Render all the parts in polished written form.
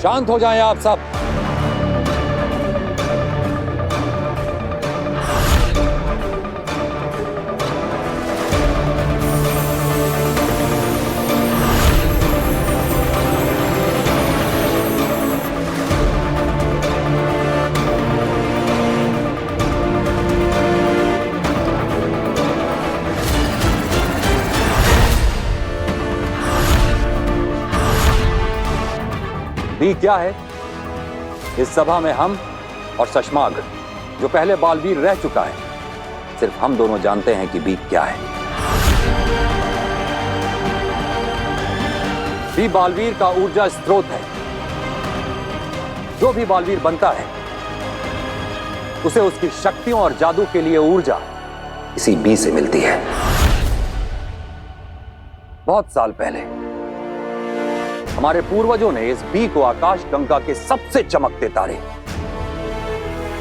शांत हो जाएं आप सब। बी क्या है? इस सभा में हम और शशमाग, जो पहले बालवीर रह चुका है, सिर्फ हम दोनों जानते हैं कि बी क्या है। बी बालवीर का ऊर्जा स्रोत है। जो भी बालवीर बनता है उसे उसकी शक्तियों और जादू के लिए ऊर्जा इसी बी से मिलती है। बहुत साल पहले हमारे पूर्वजों ने इस बी को आकाश गंगा के सबसे चमकते तारे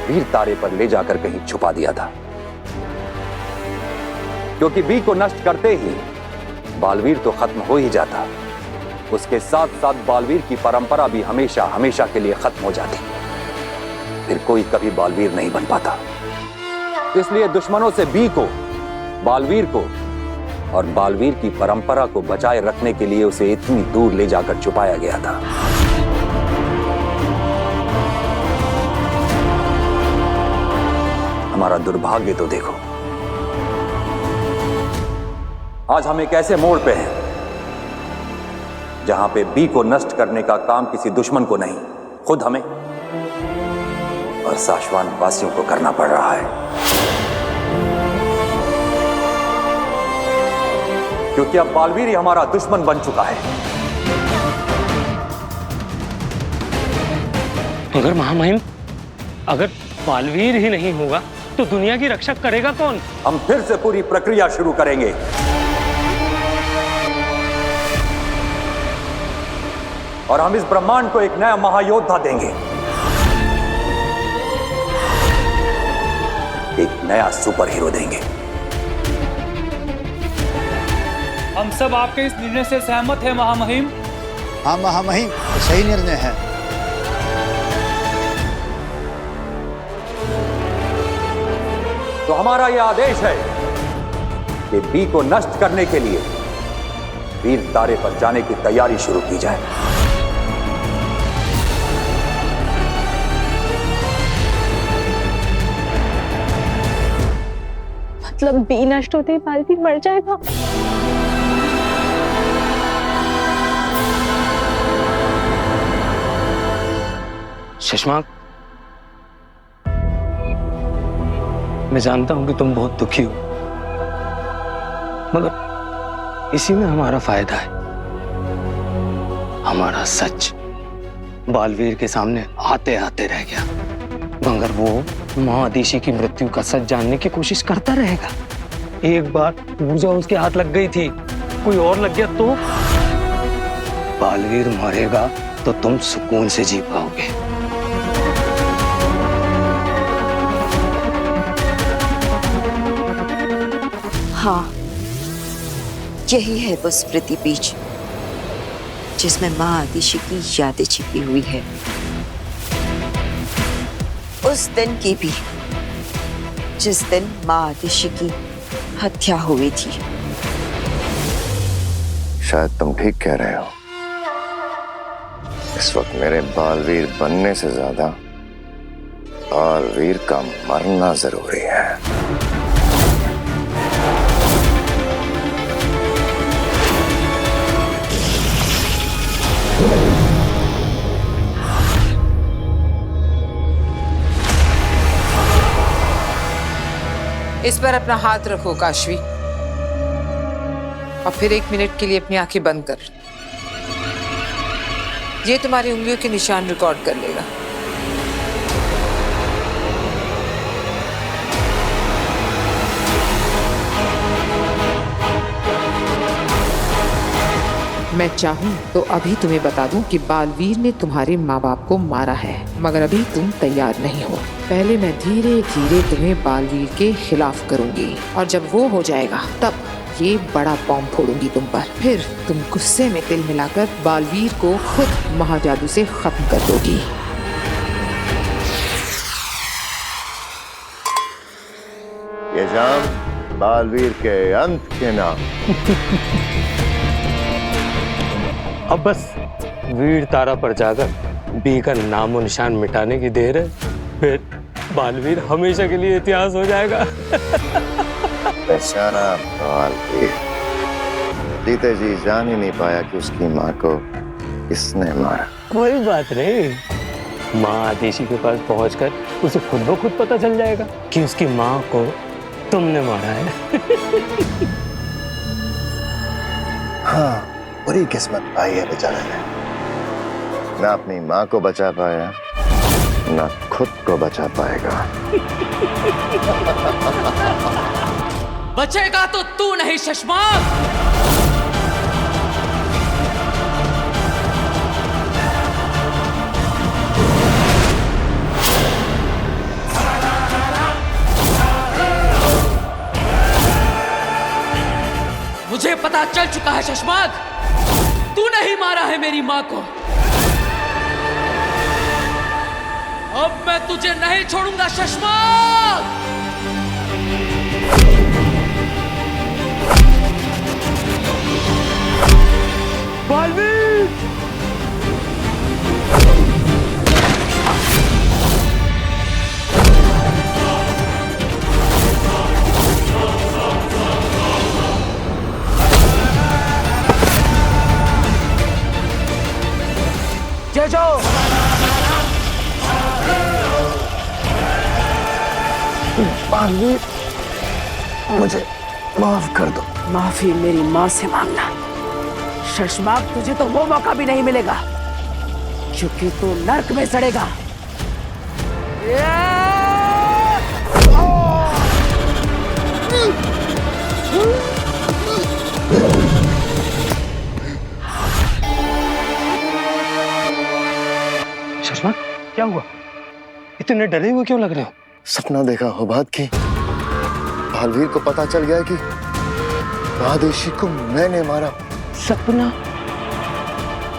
वीर तारे पर ले जाकर कहीं छुपा दिया था, क्योंकि बी को नष्ट करते ही बालवीर तो खत्म हो ही जाता, उसके साथ साथ बालवीर की परंपरा भी हमेशा हमेशा के लिए खत्म हो जाती। फिर कोई कभी बालवीर नहीं बन पाता। इसलिए दुश्मनों से बी को, बालवीर को और बालवीर की परंपरा को बचाए रखने के लिए उसे इतनी दूर ले जाकर छुपाया गया था। हमारा दुर्भाग्य तो देखो, आज हम एक ऐसे मोड़ पे हैं जहां पे बी को नष्ट करने का काम किसी दुश्मन को नहीं, खुद हमें और साशवान वासियों को करना पड़ रहा है। क्योंकि अब बालवीर ही हमारा दुश्मन बन चुका है। मगर महामहिम, अगर बालवीर ही नहीं होगा तो दुनिया की रक्षा करेगा कौन? हम फिर से पूरी प्रक्रिया शुरू करेंगे। और हम इस ब्रह्मांड को एक नया महायोद्धा देंगे, एक नया सुपर हीरो देंगे। हम सब आपके इस निर्णय से सहमत हैं महामहिम। हाँ महामहिम, सही निर्णय है। तो हमारा यह आदेश है कि बी को नष्ट करने के लिए वीर तारे पर जाने की तैयारी शुरू की जाए। मतलब बी नष्ट होते ही बालवीर मर जाएगा? शशमाक, मैं जानता हूं कि तुम बहुत दुखी हो, मगर इसी में हमारा फायदा है। हमारा सच बालवीर के सामने आते आते रह गया, मगर वो महादिशी की मृत्यु का सच जानने की कोशिश करता रहेगा। एक बार ऊर्जा उसके हाथ लग गई थी, कोई और लग गया तो बालवीर मरेगा तो तुम सुकून से जी पाओगे। हाँ, यही है वो स्मृति बीज जिसमें माँ आदिशि की यादें छिपी हुई है। उस दिन की भी जिस दिन माँ आदिशि की हत्या हुई थी। शायद तुम ठीक कह रहे हो। इस वक्त मेरे बालवीर बनने से ज्यादा बालवीर का मरना जरूरी है। इस पर अपना हाथ रखो काशवी, और फिर 1 मिनट के लिए अपनी आंखें बंद कर। ये तुम्हारी उंगलियों के निशान रिकॉर्ड कर लेगा। मैं चाहूं तो अभी तुम्हें बता दूं कि बालवीर ने तुम्हारे माँ बाप को मारा है, मगर अभी तुम तैयार नहीं हो। पहले मैं धीरे धीरे तुम्हें बालवीर के खिलाफ करूंगी, और जब वो हो जाएगा तब ये बड़ा बॉम्ब फोड़ूंगी तुम पर। फिर तुम गुस्से में तिल मिलाकर बालवीर को खुद महाजादू से खत्म कर दोगी। ये जाम बालवीर के अंत के नाम। अब बस वीर तारा पर जाकर बी का नामो निशान मिटाने की देर है, फिर बालवीर हमेशा के लिए इतिहास हो जाएगा। बेचारा बालवीर जीते जी जान ही नहीं पाया कि उसकी माँ को किसने मारा। कोई बात नहीं, माँ आदेशी के पास पहुंचकर उसे खुद ब खुद पता चल जाएगा कि उसकी माँ को तुमने मारा है। हाँ, बुरी किस्मत पाई है बेचारे ने। ना अपनी माँ को बचा पाया, ना खुद को बचा पाएगा। बचेगा तो तू नहीं शशमाक। मुझे पता चल चुका है शशमाक, तू नहीं मारा है मेरी माँ को। अब मैं तुझे नहीं छोड़ूंगा शशमाक। बालवीर! जय जाओ। बालवीर, मुझे माफ कर दो। माफी मेरी माँ से मांगना। शशमाक, तुझे तो वो मौका भी नहीं मिलेगा क्योंकि तू नर्क में सड़ेगा। शशमाक, क्या हुआ? इतने डरे हुए क्यों लग रहे हो? सपना देखा हो बात की। बालवीर को पता चल गया कि आदेशी को मैंने मारा। सपना?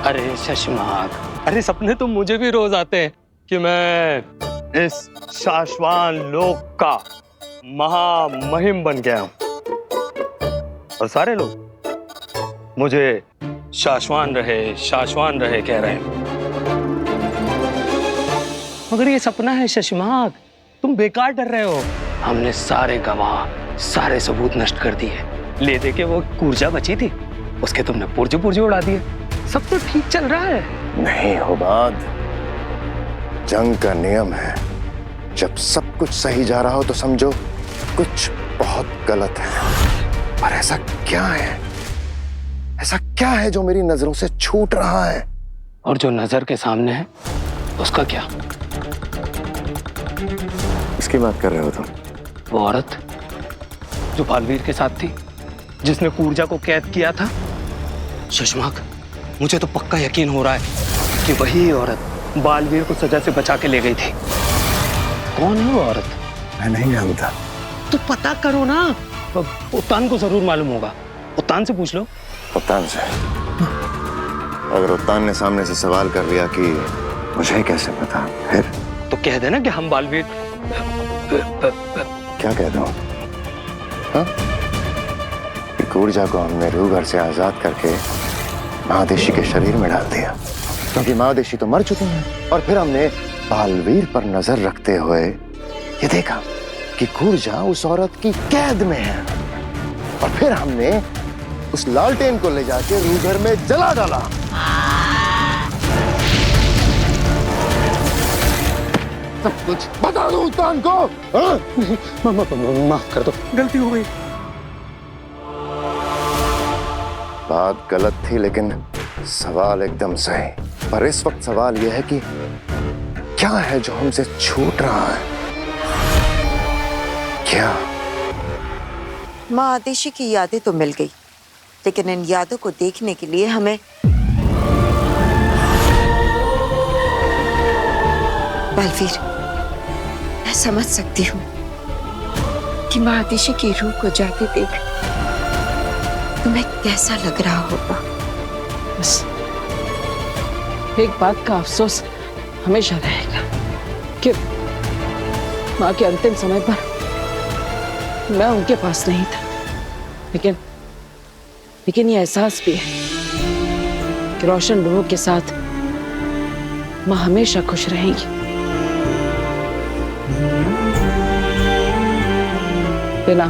अरे शशमाक, अरे सपने तो मुझे भी रोज आते हैं कि मैं इस शाश्वान लोक का महामहिम बन गया हूं और सारे लोग मुझे शाश्वान रहे कह रहे हैं। मगर ये सपना है शशमाक, तुम बेकार डर रहे हो। हमने सारे गवाह, सारे सबूत नष्ट कर दिए। ले दे के वो ऊर्जा बची थी, उसके तुमने पुर्जे उड़ा दिए। सब तो ठीक चल रहा है। नहीं होबाद, जंग का नियम है, जब सब कुछ सही जा रहा हो तो समझो कुछ बहुत गलत है। पर ऐसा क्या है जो मेरी नजरों से छूट रहा है? और जो नजर के सामने है उसका क्या? इसकी बात कर रहे हो तुम? वो औरत जो बालवीर के साथ थी, जिसने ऊर्जा को कैद किया था। शशमाक, मुझे तो पक्का यकीन हो रहा है कि वही औरत बालवीर को सजा से बचा के ले गई थी। कौन है वो औरत? मैं नहीं जानता। तो पता करो ना। उत्तान को जरूर मालूम होगा, उत्तान से पूछ लो। उत्तान से? अगर उत्तान ने सामने से सवाल कर लिया कि मुझे कैसे पता, फिर तो कह देना कि हम बालवीर। क्या कह दूं? हाँ? ऊर्जा को हमने रूह घर से आजाद करके महादेशी के शरीर में डाल दिया, क्योंकि महादेशी तो मर चुके हैं। और फिर हमने बालवीर पर नजर रखते हुए ये देखा कि ऊर्जा उस औरत की कैद में है। और फिर हमने उस लालटेन को ले जाके रूह घर में जला डाला। सब कुछ बता दो उत्तान को। हाँ? माफ कर दो, गलती हो गई। बात गलत थी लेकिन सवाल एकदम सही। पर इस वक्त सवाल यह है कि क्या है जो हमसे छूट रहा है? क्या? माँ आदेशी की यादें तो मिल गई, लेकिन इन यादों को देखने के लिए हमें बालवीर, मैं समझ सकती हूँ कि माँ आदेशी की रूह को जाते देख तुम्हें कैसा लग रहा होगा? बस एक बात का अफसोस हमेशा रहेगा कि माँ के अंतिम समय पर मैं उनके पास नहीं था। लेकिन ये एहसास भी है कि रोशन रूह के साथ माँ हमेशा खुश रहेंगी। बिना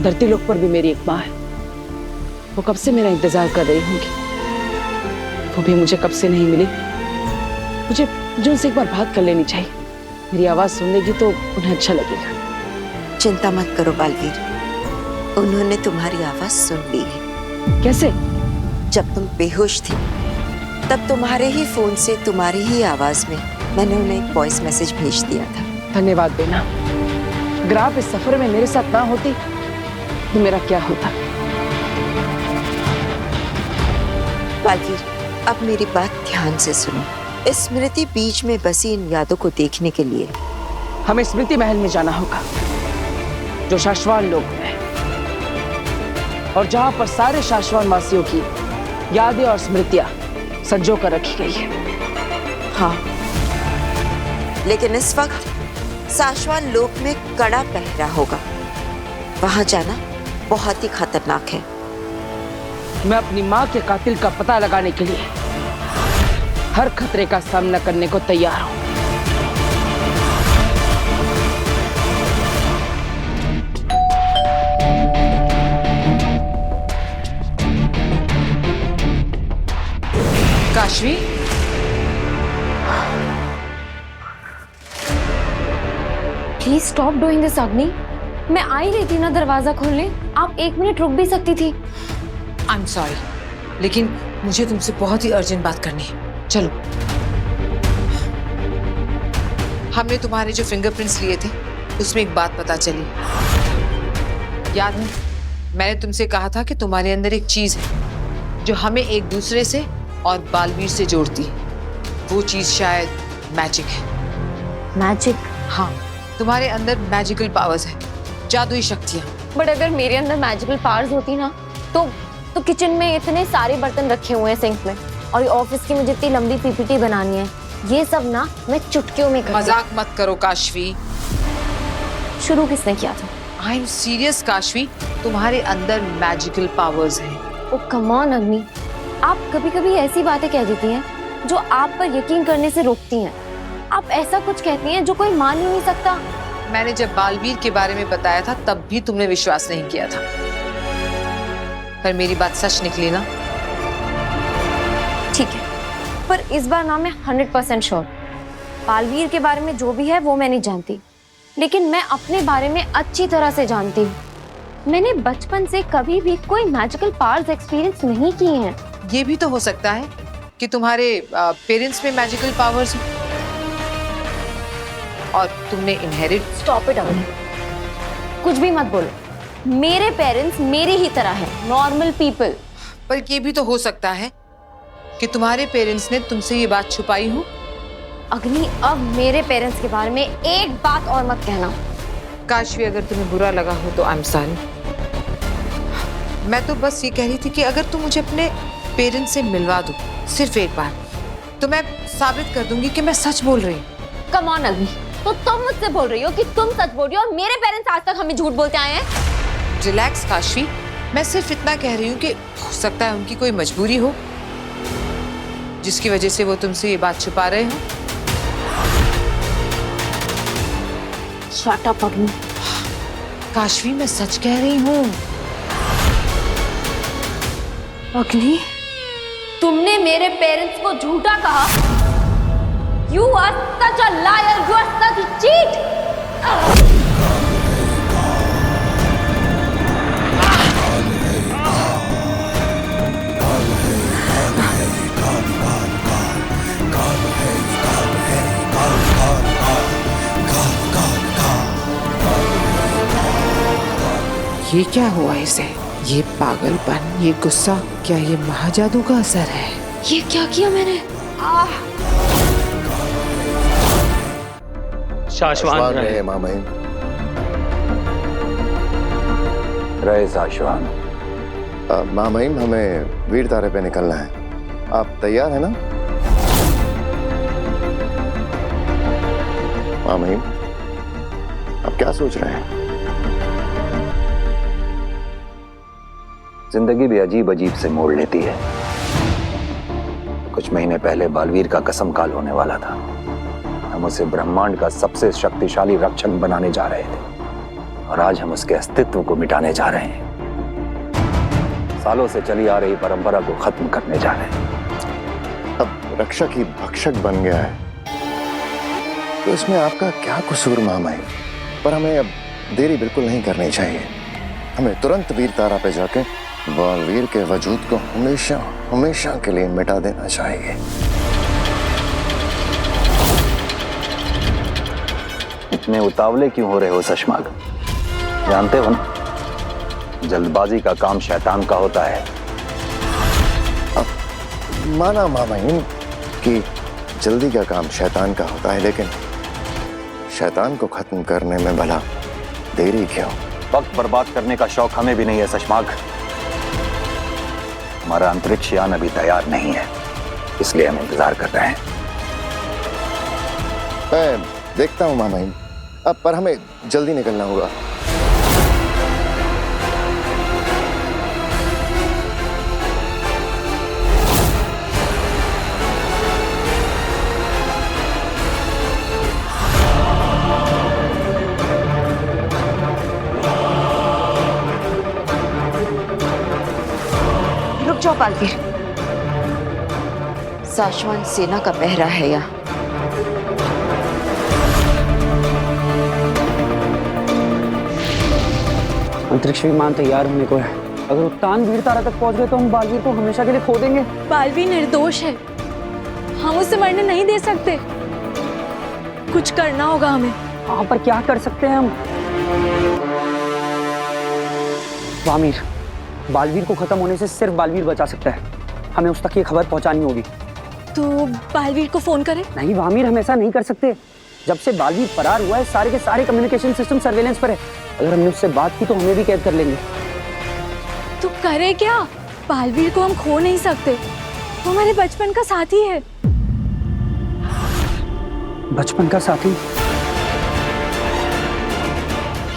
धरती लोक पर भी मेरी एक माँ है। वो कब से मेरा इंतजार कर रही होंगी। वो भी मुझे कब से नहीं मिली। मुझे उनसे एक बार बात कर लेनी चाहिए। मेरी आवाज सुन लेगी तो उन्हें अच्छा लगेगा। चिंता मत करो बालवीर, उन्होंने तुम्हारी आवाज सुन ली है। कैसे? जब तुम बेहोश थी तब तुम्हारे ही फोन से तुम्हारी ही आवाज में मैंने उन्हें एक वॉइस मैसेज भेज दिया था। धन्यवाद बेना। अगर आप इस सफर में मेरे साथ ना होती तो मेरा क्या होता। बालवीर, अब मेरी बात ध्यान से सुनो। इस स्मृति बीच में बसी इन यादों को देखने के लिए हमें स्मृति महल में जाना होगा, जो शाश्वान लोक में है, और जहां पर सारे शाश्वान वासियों की यादें और स्मृतियां संजो कर रखी गई है। हाँ, लेकिन इस वक्त शाश्वान लोक में कड़ा पहरा होगा। वहां जाना बहुत ही खतरनाक है। मैं अपनी माँ के कातिल का पता लगाने के लिए हर खतरे का सामना करने को तैयार हूं। Kashvi, please stop doing this अग्नि। मैं आ ही रही थी ना दरवाजा खोलने। आप 1 मिनट रुक भी सकती थी। आई एम सॉरी, लेकिन मुझे तुमसे बहुत ही अर्जेंट बात करनी है। चलो। हमने तुम्हारे जो फिंगरप्रिंट्स लिए थे उसमें एक बात पता चली। याद है, मैंने तुमसे कहा था कि तुम्हारे अंदर एक चीज है जो हमें एक दूसरे से और बालवीर से जोड़ती है। वो चीज शायद मैजिक है। मैजिक? हाँ, तुम्हारे अंदर मैजिकल पावर्स है, जादुई शक्तियां। बट अगर मेरे अंदर मैजिकल पावर्स होती ना तो किचन में इतने सारे बर्तन रखे हुए हैं सिंक में, और ऑफिस की मुझे इतनी लंबी पीपीटी बनानी है। ये सब ना मैं चुटकियों में कर। मजाक मत करो काशवी। शुरू किसने किया था? आई एम सीरियस काशवी, तुम्हारे अंदर मैजिकल पावर्स हैं। ओ कम ऑन अग्नि, आप कभी कभी ऐसी बातें कह देती हैं जो आप पर यकीन करने से रोकती हैं। आप ऐसा कुछ कहती हैं जो कोई मान ही नहीं सकता। मैंने जब बालवीर के बारे में बताया था तब भी तुमने विश्वास नहीं किया था, पर मेरी बात सच निकली ना। ठीक है, पर इस बार ना मैं 100% श्योर। बालवीर के बारे में जो भी है वो मैं नहीं जानती, लेकिन मैं अपने बारे में अच्छी तरह से जानती हूँ। मैंने बचपन से कभी भी कोई मैजिकल पावर्स एक्सपीरियंस नहीं किए हैं। ये भी तो हो सकता है कि तुम्हारे पेरेंट्स में मैजिकल पावर्स हो और तुमने इनहेरिट। स्टॉप इट अग्नि, कुछ भी मत बोलो। मेरे पेरेंट्स मेरी ही तरह हैं, नॉर्मल पीपल। पर ये भी तो हो सकता है कि तुम्हारे पेरेंट्स ने तुमसे ये बात छुपाई हो। अग्नि, अब मेरे पेरेंट्स के बारे में एक बात और मत कहना। काशवी, अगर तुम्हें बुरा लगा हो तो आई एम सॉरी। मैं तो बस ये कह रही थी कि अगर तुम मुझे अपने पेरेंट्स से मिलवा दो सिर्फ एक बार, तो मैं साबित कर दूंगी कि मैं सच बोल रही हूँ। कम ऑन अग्नि, तो तुम मुझसे बोल रही हो कि तुम सच बोल रही हो और मेरे पेरेंट्स आज तक हमें झूठ बोलते आए हैं? रिलैक्स काशवी, मैं सिर्फ इतना कह रही हूँ कि हो सकता है उनकी कोई मजबूरी हो जिसकी वजह से वो तुमसे ये बात छुपा रहे हो। शट अप अग्नि। काशवी, मैं सच कह रही हूँ। अग्नि, तुमने मेरे पेरेंट्स को झूठा कहा। You are such a liar. You are such a cheat. ये क्या हुआ इसे? ये पागलपन, ये गुस्सा, क्या ये महाजादू का असर है? ये क्या किया मैंने? शाश्वान रहे। रहे माँ महिम। रहे शाश्वान। माँ महिम, हमें वीर तारे पे निकलना है। आप तैयार है ना? माँ महिम, आप क्या सोच रहे हैं? जिंदगी भी अजीब अजीब से मोड़ लेती है। कुछ महीने पहले बालवीर का कसम काल होने वाला था। हम उसे ब्रह्मांड का सबसे शक्तिशाली रक्षक बनाने जा रहे थे और आज हम उसके अस्तित्व को मिटाने जा रहे हैं। सालों से चली आ रही परंपरा को खत्म करने जा रहे हैं। अब रक्षक ही भक्षक बन गया है, तो इसमें आपका क्या कसूर माँ महिम? पर हमें अब देरी बिल्कुल नहीं करनी चाहिए। हमें तुरंत वीर तारा पे जाके बालवीर के वजूद को हमेशा हमेशा के लिए मिटा देना चाहिए। इतने उतावले क्यों हो रहे हो शशमाग? जानते हो ना, जल्दबाजी का काम शैतान का होता है। अब माना माँ महिम कि जल्दी का काम शैतान का होता है, लेकिन शैतान को खत्म करने में भला देरी क्यों? वक्त बर्बाद करने का शौक हमें भी नहीं है शशमाग। हमारा अंतरिक्ष यान अभी तैयार नहीं है, इसलिए हम इंतजार कर रहे हैं। मैं देखता हूँ माँ महिम, अब पर हमें जल्दी निकलना होगा। रुक जाओ बालवीर, साशवान सेना का पहरा है यहाँ। अंतरिक्ष विमान तैयार होने को है। अगर उत्तान वीर तारा तक पहुंच गए तो हम बालवीर को हमेशा के लिए खो देंगे। बालवीर निर्दोष है, हम उसे मरने नहीं दे सकते। कुछ करना होगा हमें। हाँ, पर क्या कर सकते हैं हम? वामिर, बालवीर को खत्म होने से सिर्फ बालवीर बचा सकता है। हमें उस तक ये खबर पहुंचानी होगी। तो बालवीर को फोन करें? नहीं वामिर, हम ऐसा नहीं कर सकते। जब से बालवीर फरार हुआ है, सारे के सारे कम्युनिकेशन सिस्टम सर्वेलेंस पर है। अगर हमने उससे बात की तो हमें भी कैद कर लेंगे। तो करे क्या? बालवीर को हम खो नहीं सकते, वो हमारे बचपन का साथी है। बचपन का साथी?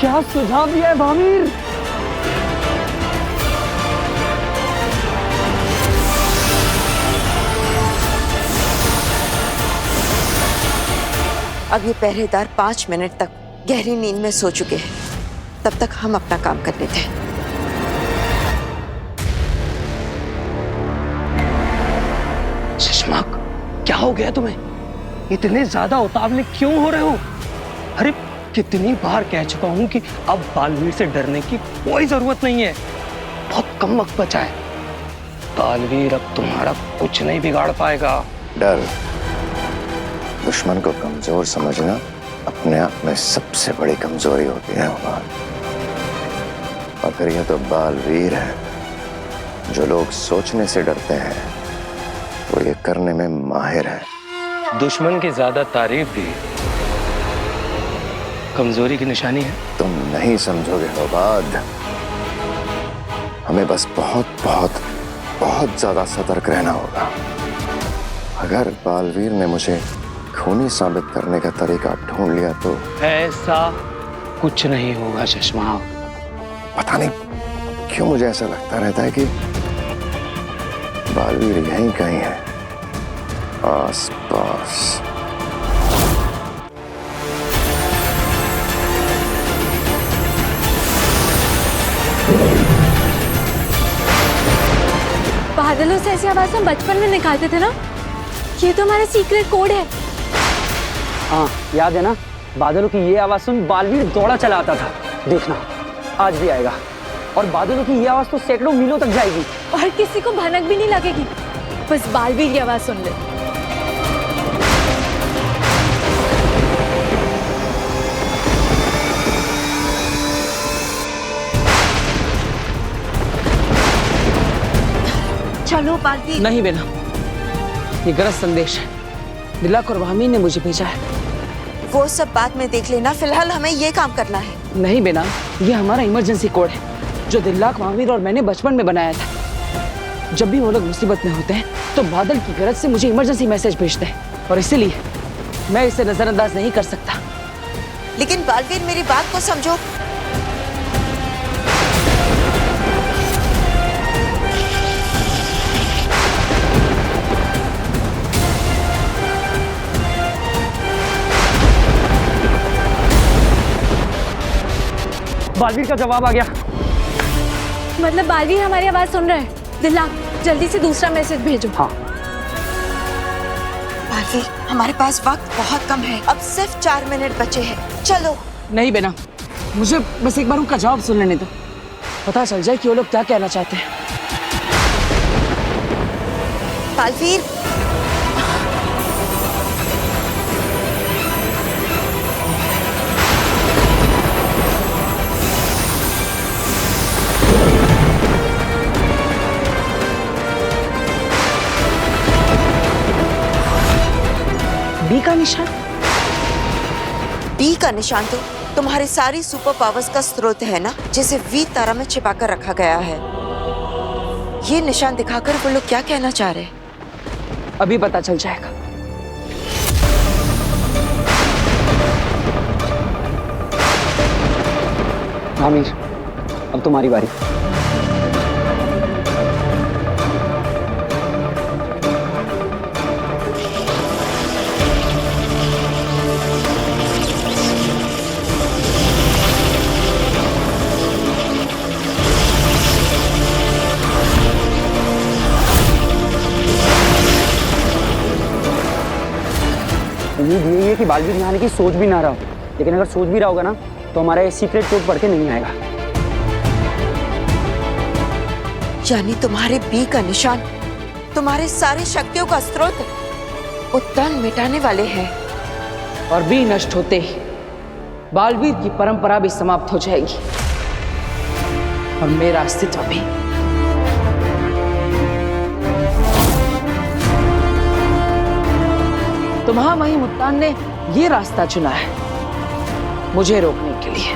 क्या सुझाव दिया है वामिर? अब ये पहरेदार 5 मिनट तक गहरी नींद में सो चुके हैं, तब तक हम अपना काम कर लेते हैं। शशमाक, क्या हो गया तुम्हें? इतने ज्यादा उतावले क्यों हो रहे हो? अरे कितनी बार कह चुका हूं कि अब बालवीर से डरने की कोई जरूरत नहीं है। बहुत कम वक्त बचा है। बालवीर अब तुम्हारा कुछ नहीं बिगाड़ पाएगा। डर, दुश्मन को कमजोर समझना अपने आप में सबसे बड़ी कमजोरी होती है उमर। और फिर यह तो बालवीर है। जो लोग सोचने से डरते हैं वो ये करने में माहिर है। दुश्मन की ज्यादा तारीफ भी कमजोरी की निशानी है। तुम नहीं समझोगे होबाद। हमें बस बहुत बहुत बहुत ज्यादा सतर्क रहना होगा। अगर बालवीर ने मुझे खूनी साबित करने का तरीका ढूंढ लिया तो ऐसा कुछ नहीं होगा चश्मा। पता नहीं क्यों मुझे ऐसा लगता रहता है कि बालवीर यहीं कहीं है, आस पास। बादलों से ऐसी आवाज हम बचपन में निकालते थे ना, ये तो हमारा सीक्रेट कोड है। हाँ याद है ना, बादलों की ये आवाज सुन बालवीर दौड़ा चला आता था। देखना आज भी आएगा और बादलों की ये आवाज तो सैकड़ों मीलों तक जाएगी और किसी को भनक भी नहीं लगेगी। बस बालवीर की आवाज सुन ले। चलो बालवीर। नहीं बेना, ये गलत संदेश है। दिलक और वामी ने मुझे भेजा है। वो सब बाद में देख लेना, फिलहाल हमें ये काम करना है। नहीं बेना, ये हमारा इमरजेंसी कोड है। जो दिल्लाक महावीर और मैंने बचपन में बनाया था। जब भी वो लोग मुसीबत में होते हैं तो बादल की गरज से मुझे इमरजेंसी मैसेज भेजते हैं और इसीलिए मैं इसे नजरअंदाज नहीं कर सकता। लेकिन बालवीर, मेरी बात को समझो। बालवीर का जवाब आ गया। मतलब बालवीर हमारी आवाज सुन रहे हैं। दिल्लाक, जल्दी से दूसरा मैसेज भेजो। हाँ। बालवीर, हमारे पास वक्त बहुत कम है, अब सिर्फ 4 मिनट बचे हैं। चलो। नहीं बेना, मुझे बस एक बार उनका जवाब सुन लेने दो, पता चल जाए कि वो लोग क्या कहना चाहते हैं। बालवीर, बी का निशान? बी का निशान तो तुम्हारी सारी सुपर पावर्स का स्रोत है ना, जिसे वी तारा में छिपाकर रखा गया है। ये निशान दिखाकर वो लोग क्या कहना चाह रहे हैं? अभी पता चल जाएगा। आमिर, अब तुम्हारी बारी। उम्मीद यही है कि बालवीर यहाँ आने की सोच भी ना रहा हो, लेकिन अगर सोच भी रहा होगा ना तो हमारा ये सीक्रेट कोड पढ़ के नहीं आएगा। यानी तुम्हारे बी का निशान तुम्हारे सारी शक्तियों का स्रोत वो तन मिटाने वाले हैं। और बी नष्ट होते ही बालवीर की परंपरा भी समाप्त हो जाएगी और मेरा अस्तित्व भी। तो महामहिम उत्तान ने ये रास्ता चुना है मुझे रोकने के लिए।